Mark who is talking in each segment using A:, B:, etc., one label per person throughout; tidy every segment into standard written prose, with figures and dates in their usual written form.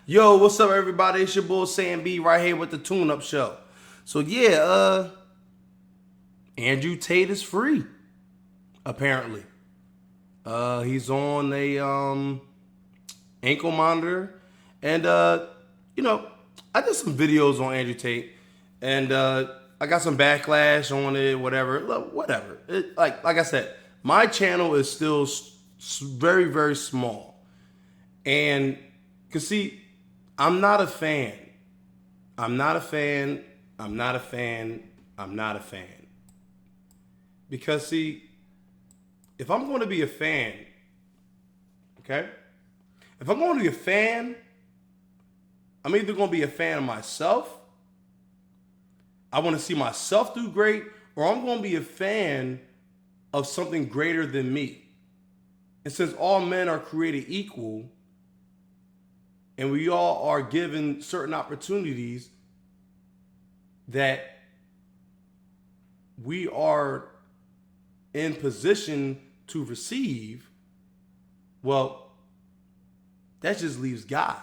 A: Yo, what's up, everybody? It's your boy Sam B right here with the Tune Up Show. So yeah, Andrew Tate is free. Apparently, he's on a ankle monitor, and I did some videos on Andrew Tate, and I got some backlash on it. Whatever, whatever. Like I said, my channel is still very very small, and cause see, I'm not a fan. I'm not a fan. I'm not a fan. I'm not a fan. Because see, if I'm going to be a fan, okay? If I'm going to be a fan, I'm either going to be a fan of myself. I want to see myself do great, or I'm going to be a fan of something greater than me. And since all men are created equal, and we all are given certain opportunities that we are in position to receive, well, that just leaves God.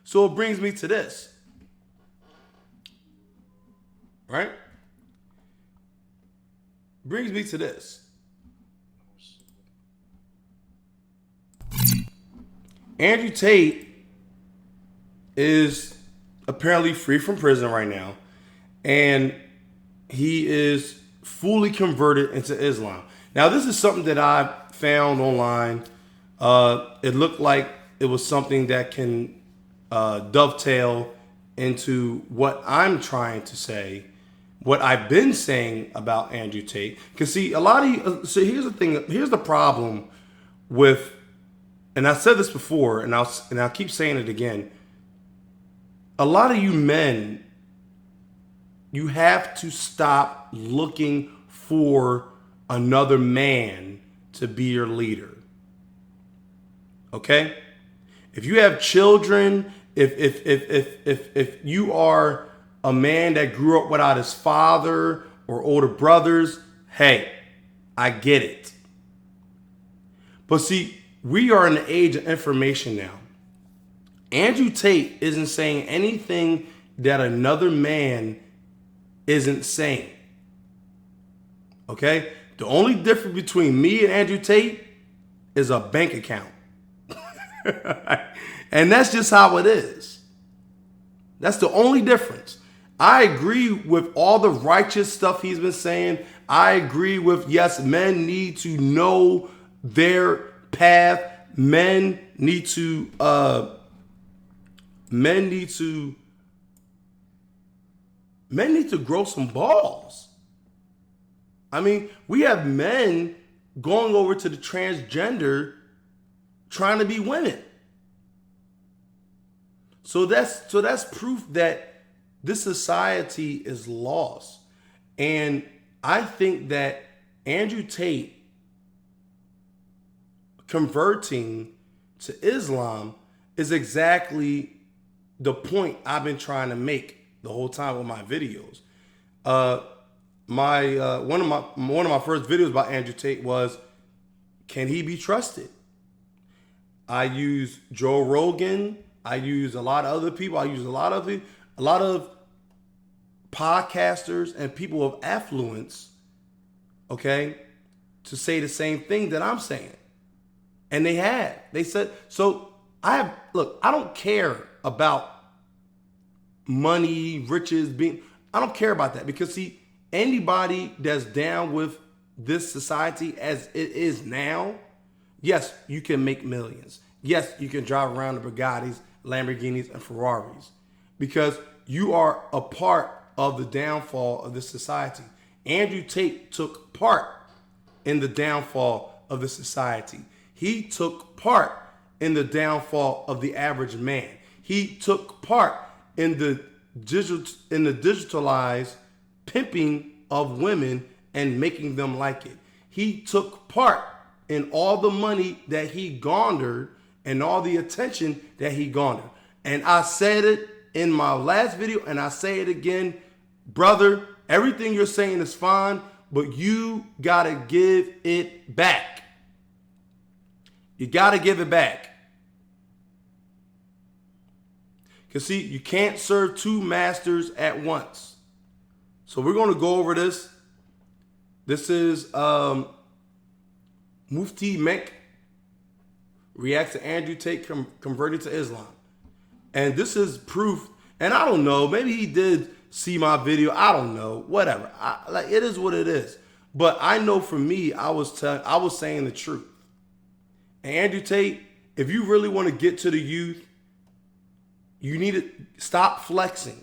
A: So it brings me to this, right? Brings me to this. Andrew Tate is apparently free from prison right now, and he is fully converted into Islam. Now, this is something that I found online. It looked like it was something that can dovetail into what I'm trying to say, what I've been saying about Andrew Tate. Because see, a lot of you, so here's the thing. Here's the problem with, and I said this before, and I'll keep saying it again. A lot of you men, you have to stop looking for another man to be your leader. Okay? If you have children, if you are a man that grew up without his father or older brothers, hey, I get it. But see, we are in the age of information now. Andrew Tate isn't saying anything that another man isn't saying. Okay? The only difference between me and Andrew Tate is a bank account. And that's just how it is. That's the only difference. I agree with all the righteous stuff he's been saying. I agree with, yes, men need to know their path. Men need to grow some balls. I mean, we have men going over to the transgender trying to be women. So that's proof that this society is lost. And I think that Andrew Tate converting to Islam is exactly the point I've been trying to make the whole time with my videos. One of my first videos about Andrew Tate was, can he be trusted? I use Joe Rogan. I use a lot of other people. I use a lot of podcasters and people of affluence, okay, to say the same thing that I'm saying. And they have. They said, so I don't care about money, riches, I don't care about that, because see, anybody that's down with this society as it is now, yes, you can make millions. Yes, you can drive around the Bugattis, Lamborghinis, and Ferraris, because you are a part of the downfall of this society. Andrew Tate took part in the downfall of the society. He took part in the downfall of the average man. He took part in the digitalized pimping of women and making them like it. He took part in all the money that he garnered and all the attention that he garnered. And I said it in my last video, and I say it again, brother, everything you're saying is fine, but you gotta give it back. You gotta give it back. Because see, you can't serve two masters at once. So we're going to go over this. This is Mufti Menk reacts to Andrew Tate converted to Islam. And this is proof. And I don't know, maybe he did see my video. I don't know, whatever. Like, it is what it is. But I know for me, I was saying the truth. And Andrew Tate, if you really want to get to the youth, you need to stop flexing.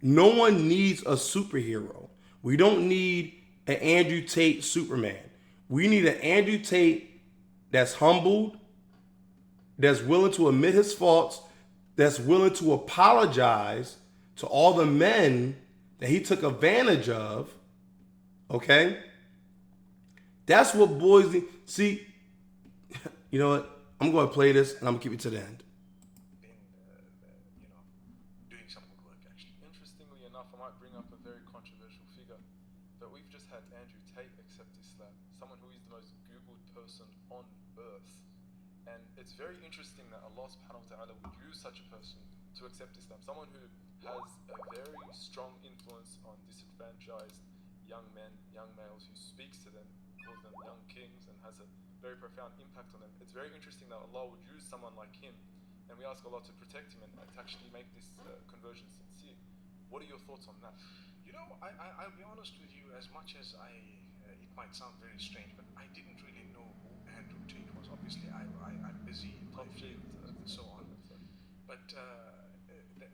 A: No one needs a superhero. We don't need an Andrew Tate Superman. We need an Andrew Tate that's humbled, that's willing to admit his faults, that's willing to apologize to all the men that he took advantage of. Okay? That's what boys need. See, you know what? I'm going to play this and I'm going to keep it to the end.
B: Doing some good work, actually. Interestingly enough, I might bring up a very controversial figure, but we've just had Andrew Tate accept Islam, someone who is the most Googled person on earth. And it's very interesting that Allah subhanahu wa ta'ala would use such a person to accept Islam, someone who has a very strong influence on disenfranchised young men, young males, who speaks to them, calls them young kings, and has a very profound impact on them. It's very interesting that Allah would use someone like him, and we ask Allah to protect him and to actually make this conversion sincere. What are your thoughts on that?
C: You know, I'll be honest with you, as much as it might sound very strange, but I didn't really know who Andrew Tate was. Obviously, I'm busy in my field and so on. But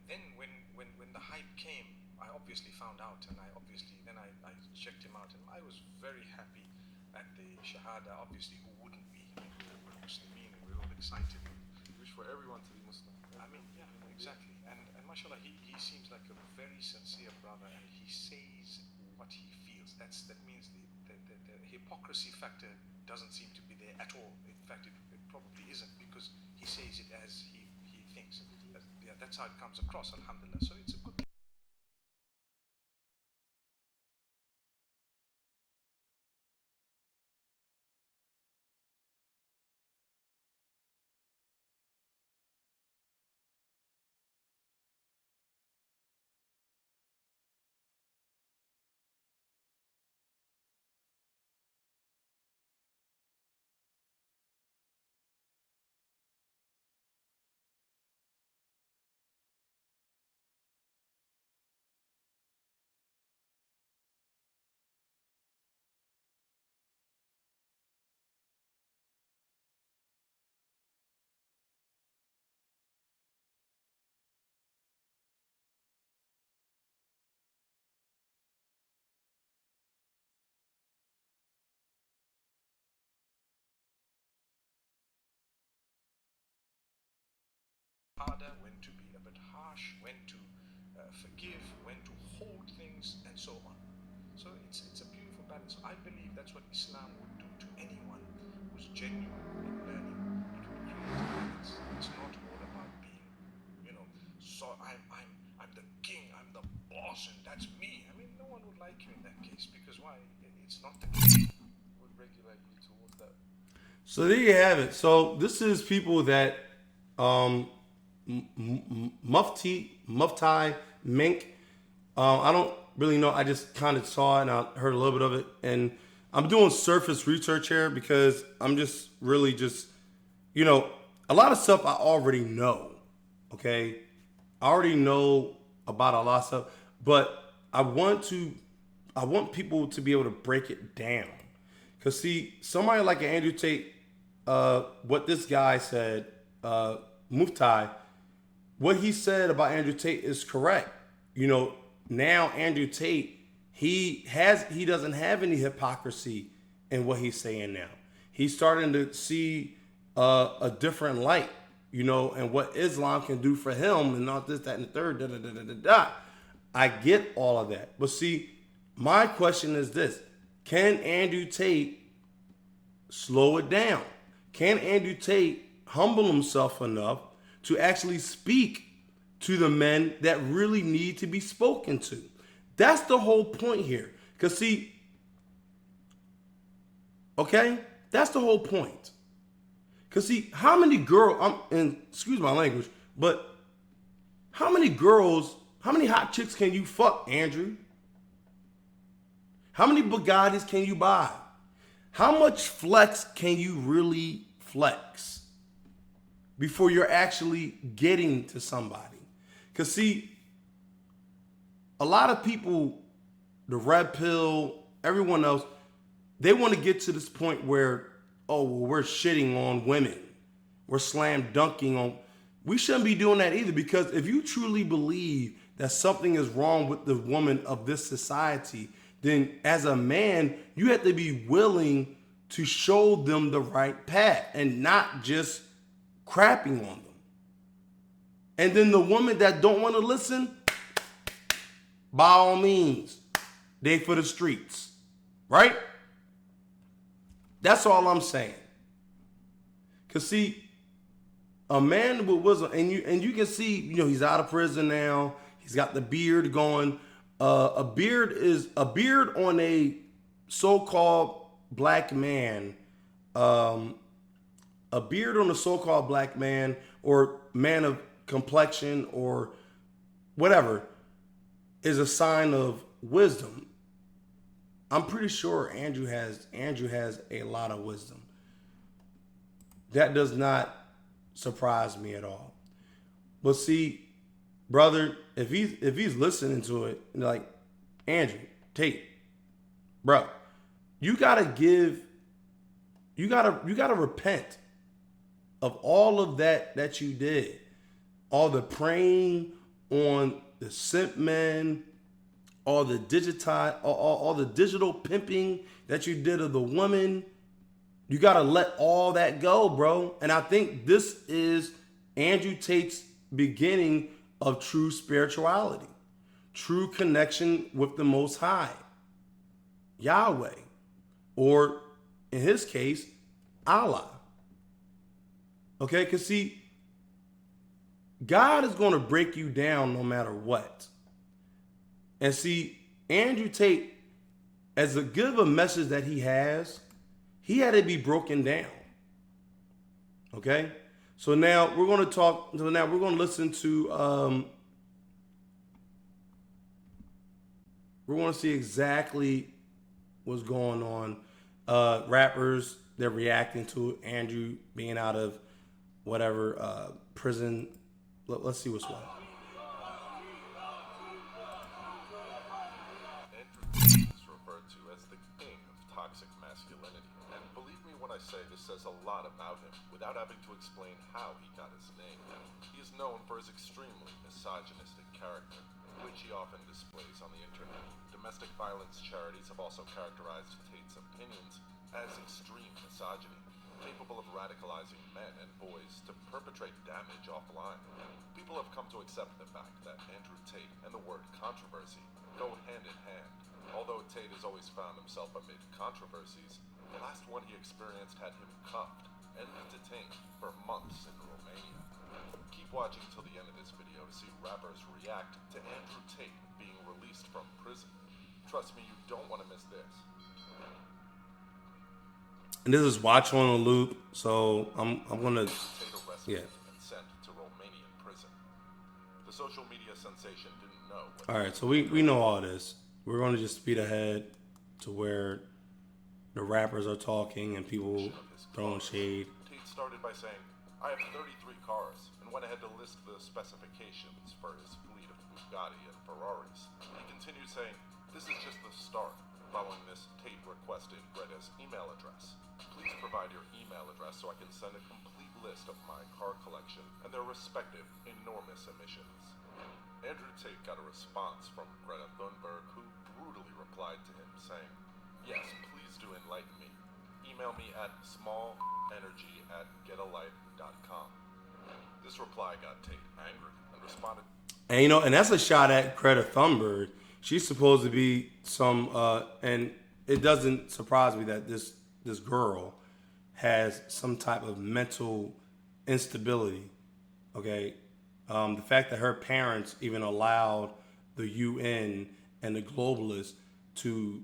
C: then when the hype came, I obviously found out, and I checked him out, and I was very happy at the Shahada. Obviously, who wouldn't be? I mean, we're Muslimin, and we're all excited.
B: We wish for everyone to be Muslim.
C: I mean, yeah, exactly. And mashallah, he seems like a very sincere brother, and he says what he feels. That means the hypocrisy factor doesn't seem to be there at all. In fact, it probably isn't, because he says it as he thinks. That's how it comes across, alhamdulillah. So it's a good thing. Harder, when to be a bit harsh, when to forgive, when to hold things, and so on. So it's a beautiful balance. I believe that's what Islam would do to anyone who's genuine in learning. It would create a balance. It's not all about being, so I'm the king, I'm the boss, and that's me. I mean, no one would like you in that case, because why? It's not the case.
B: Would regulate you towards that.
A: So there you have it. So this is people that Mufti Menk. I don't really know. I just kind of saw it and I heard a little bit of it. And I'm doing surface research here because I'm just really a lot of stuff I already know. Okay. I already know about a lot of stuff, but I want people to be able to break it down. Cause see, somebody like Andrew Tate, what this guy said, Mufti, what he said about Andrew Tate is correct. Now Andrew Tate, he doesn't have any hypocrisy in what he's saying now. He's starting to see a different light, and what Islam can do for him, and not this, that, and the third, I get all of that. But see, my question is this: can Andrew Tate slow it down? Can Andrew Tate humble himself enough to actually speak to the men that really need to be spoken to? That's the whole point here. Because see, okay, that's the whole point. Because see, how many girls, and excuse my language, but How many hot chicks can you fuck, Andrew? How many Bugattis can you buy? How much flex can you really flex before you're actually getting to somebody? Because see, a lot of people, the red pill, everyone else, they want to get to this point where, oh, well, we're shitting on women. We're slam dunking on. We shouldn't be doing that either, because if you truly believe that something is wrong with the woman of this society, then as a man, you have to be willing to show them the right path and not just crapping on them. And then the woman that don't want to listen, by all means, they for the streets, right? That's all I'm saying. Cause see, a man with wisdom, and you can see, he's out of prison now. He's got the beard going. A beard on a so-called black man. A beard on a so-called black man or man of complexion or whatever is a sign of wisdom. I'm pretty sure Andrew has a lot of wisdom. That does not surprise me at all. But see, brother, if he's listening to it, like, Andrew Tate, bro, you gotta repent of all of that you did, all the preying on the simp men, all the digital pimping that you did of the woman. You got to let all that go, bro. And I think this is Andrew Tate's beginning of true spirituality, true connection with the Most High, Yahweh, or in his case, Allah. Okay, because see, God is going to break you down no matter what. And see, Andrew Tate, as good of a message that he has, he had to be broken down. Okay? So now we're going to listen to, we're going to see exactly what's going on. Rappers, they're reacting to Andrew being out of whatever prison. Let's see what's going on.
D: Say this says a lot about him without having to explain how he got his name. He is known for his extremely misogynistic character, which he often displays on the internet. Domestic violence charities have also characterized Tate's opinions as extreme misogyny, capable of radicalizing men and boys to perpetrate damage offline. People have come to accept the fact that Andrew Tate and the word controversy go hand in hand. Although Tate has always found himself amid controversies, the last one he experienced had him cuffed and detained for months in Romania. Keep watching till the end of this video to see rappers react to Andrew Tate being released from prison. Trust me, you don't want to miss this.
A: And this is watch on a loop, so I'm gonna,
D: Tate arrested and sent to Romanian prison. The social media sensation didn't know.
A: All right, so we know all this. We're gonna just speed ahead to where the rappers are talking and people throwing shade.
D: Tate started by saying, I have 33 cars, and went ahead to list the specifications for his fleet of Bugatti and Ferraris. He continued saying, this is just the start. Following this, Tate requested Greta's email address. Please provide your email address so I can send a complete list of my car collection and their respective enormous emissions. Andrew Tate got a response from Greta Thunberg, who brutally replied to him saying, yes, please do enlighten me. Email me at smallenergy@getalight.com. This reply got Tate angry and responded.
A: And that's a shot at Greta Thunberg. She's supposed to be some, and it doesn't surprise me that this girl has some type of mental instability. Okay, the fact that her parents even allowed the UN and the globalists to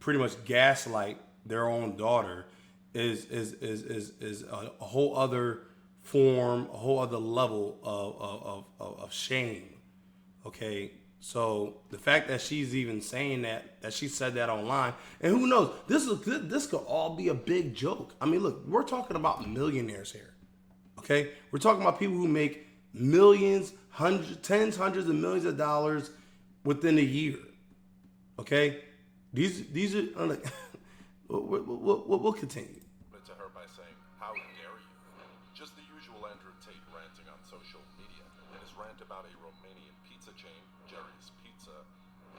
A: pretty much gaslight their own daughter is a whole other form, a whole other level of shame. Okay, so the fact that she's even saying that she said that online, and who knows, this could all be a big joke. I mean, look, we're talking about millionaires here. Okay, we're talking about people who make millions, hundreds of millions of dollars within a year. Okay, these are like, we'll continue.
D: To her by saying, "How dare you?" Just the usual Andrew Tate ranting on social media, and his rant about a Romanian pizza chain, Jerry's Pizza,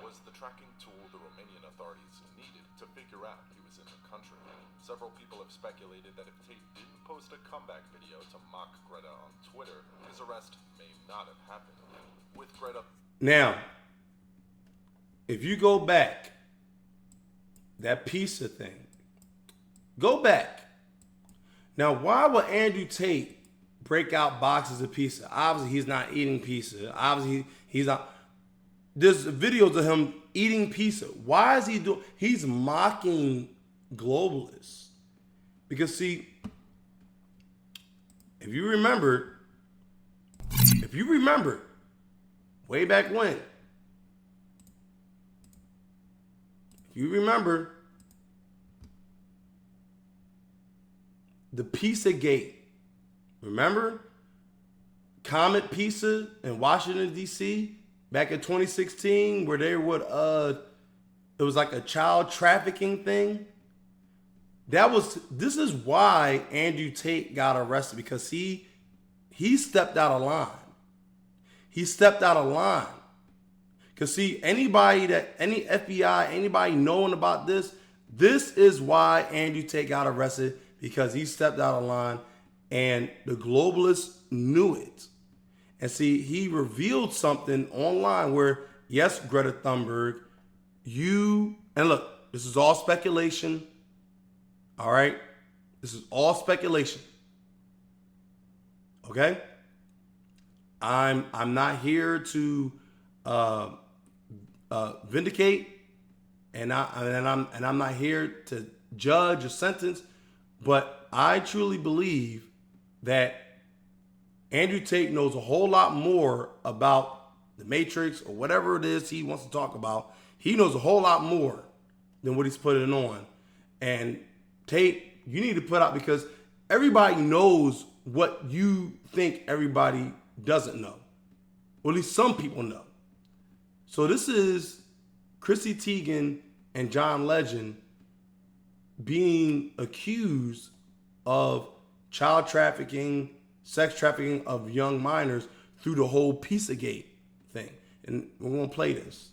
D: was the tracking tool the Romanian authorities needed to figure out he was in the country. Several people have speculated that if Tate didn't post a comeback video to mock Greta on Twitter, his arrest may not have happened. With Greta...
A: Now, if you go back, that pizza thing, go back. Now, why would Andrew Tate break out boxes of pizza? Obviously, he's not eating pizza. Obviously, he's not. There's videos of him eating pizza. Why is he doing? He's mocking globalists. Because, see, if you remember, way back when, the Pizza Gate, remember? Comet Pizza in Washington, D.C., back in 2016, where they would, it was like a child trafficking thing. This is why Andrew Tate got arrested, because he stepped out of line. He stepped out of line. Because see, any FBI, anybody knowing about this is why Andrew Tate got arrested, because he stepped out of line and the globalists knew it. And see, he revealed something online where, yes, Greta Thunberg, and look, this is all speculation. All right? This is all speculation. Okay? I'm not here to vindicate, and I'm not here to judge or sentence, but I truly believe that Andrew Tate knows a whole lot more about the Matrix or whatever it is he wants to talk about. He knows a whole lot more than what he's putting on. And Tate, you need to put out, because everybody knows what you think everybody doesn't know. Well, at least some people know. So this is Chrissy Teigen and John Legend being accused of child trafficking, sex trafficking of young minors through the whole Pizzagate thing. And we're going to play this.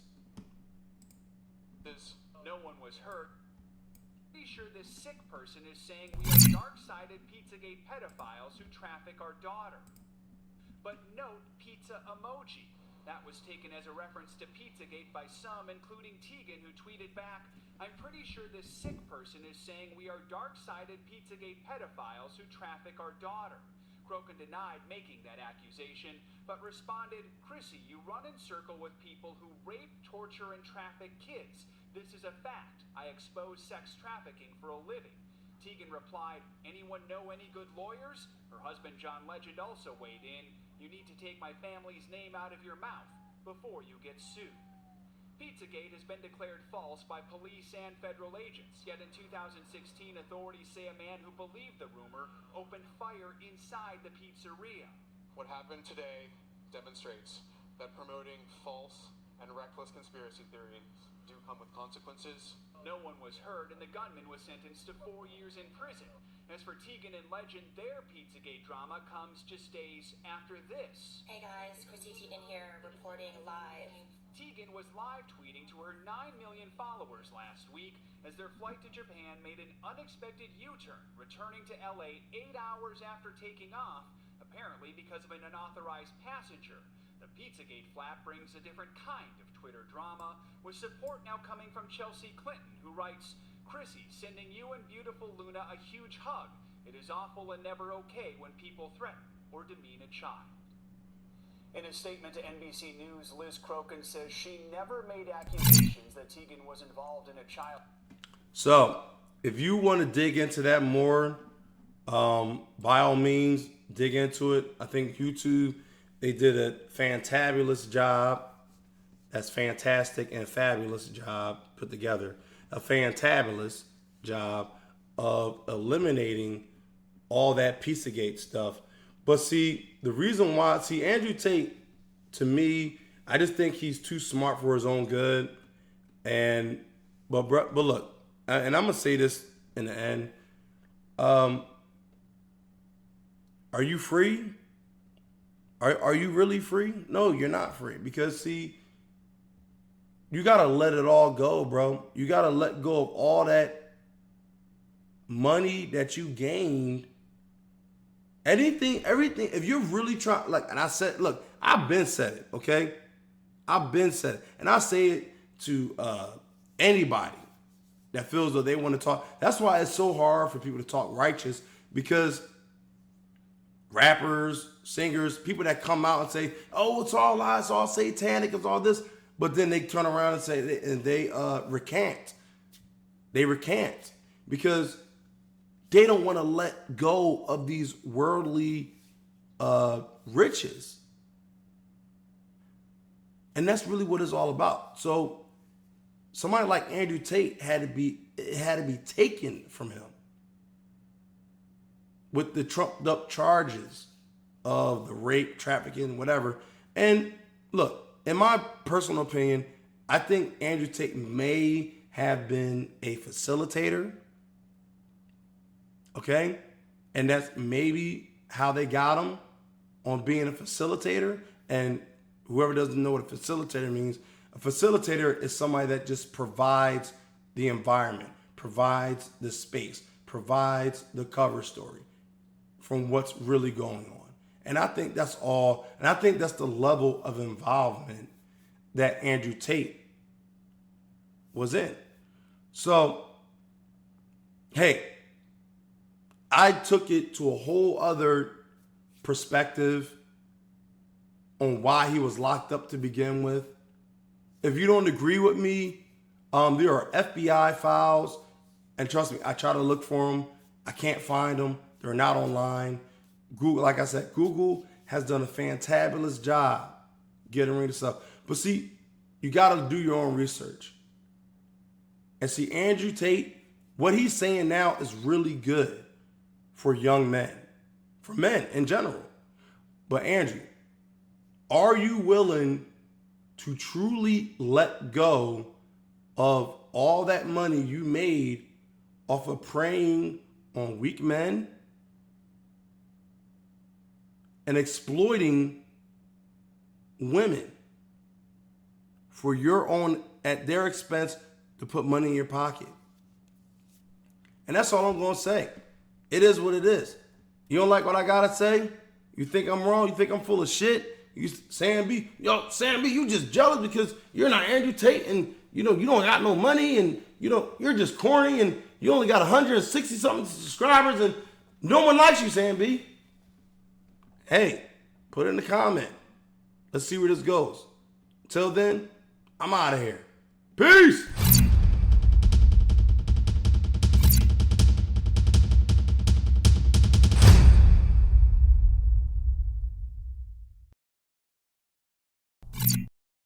E: No one was hurt. Be sure this sick person is saying we are dark-sided Pizzagate pedophiles who traffic our daughter. But note pizza emoji. That was taken as a reference to Pizzagate by some, including Teigen, who tweeted back, "I'm pretty sure this sick person is saying we are dark-sided Pizzagate pedophiles who traffic our daughter." Crokin denied making that accusation, but responded, "Chrissy, you run in circle with people who rape, torture, and traffic kids. This is a fact. I expose sex trafficking for a living." Teigen replied, "Anyone know any good lawyers?" Her husband John Legend also weighed in, "You need to take my family's name out of your mouth before you get sued." Pizzagate has been declared false by police and federal agents, yet in 2016 authorities say a man who believed the rumor opened fire inside the pizzeria.
F: What happened today demonstrates that promoting false and reckless conspiracy theories do come with consequences.
E: No one was hurt, and the gunman was sentenced to 4 years in prison. As for Teigen and Legend, their Pizzagate drama comes just days after this.
G: Hey guys, Chrissy Teigen here, reporting live.
E: Teigen was live tweeting to her 9 million followers last week as their flight to Japan made an unexpected U-turn, returning to LA 8 hours after taking off, apparently because of an unauthorized passenger. The Pizzagate flap brings a different kind of Twitter drama, with support now coming from Chelsea Clinton, who writes, "Chrissy, sending you and beautiful Luna a huge hug. It is awful and never okay when people threaten or demean a child." In a statement to NBC News, Liz Crokin says she never made accusations that Teigen was involved in a child.
A: So, if you want to dig into that more, by all means, dig into it. I think YouTube, they did a fantabulous job. That's fantastic and fabulous job put together. A fantabulous job of eliminating all that Pizzagate stuff. But see, the reason why, Andrew Tate, to me, I just think he's too smart for his own good. But look, and I'm gonna say this in the end. Are you free? Are you really free? No, you're not free, because see, you gotta let it all go, bro. You gotta let go of all that money that you gained. Everything. If you're really trying, like, and I said, look, I've been said it, okay? I've been said it, and I say it to anybody that feels that they want to talk. That's why it's so hard for people to talk righteous, because rappers, singers, people that come out and say, "Oh, it's all lies, it's all satanic, it's all this," but then they turn around and say, they recant. They recant because they don't want to let go of these worldly riches. And that's really what it's all about. So somebody like Andrew Tate had to be taken from him with the trumped up charges of the rape, trafficking, whatever. And look, in my personal opinion, I think Andrew Tate may have been a facilitator. Okay? And that's maybe how they got him, on being a facilitator. And whoever doesn't know what a facilitator means, a facilitator is somebody that just provides the environment, provides the space, provides the cover story from what's really going on. And I think that's all. And I think that's the level of involvement that Andrew Tate was in. So, hey, I took it to a whole other perspective on why he was locked up to begin with. If you don't agree with me, there are FBI files, and trust me, I try to look for them. I can't find them. They're not online. Google, like I said, Google has done a fantabulous job getting rid of stuff. But see, you got to do your own research. And see, Andrew Tate, what he's saying now is really good for young men, for men in general. But Andrew, are you willing to truly let go of all that money you made off of preying on weak men and exploiting women for your own, at their expense, to put money in your pocket? And that's all I'm going to say. It is what it is. You don't like what I got to say? You think I'm wrong? You think I'm full of shit? Sam B, you just jealous because you're not Andrew Tate, and you don't got no money, and you're just corny, and you only got 160 something subscribers, and no one likes you, Sam B. Hey, put it in the comment. Let's see where this goes. Till then, I'm out of here. Peace.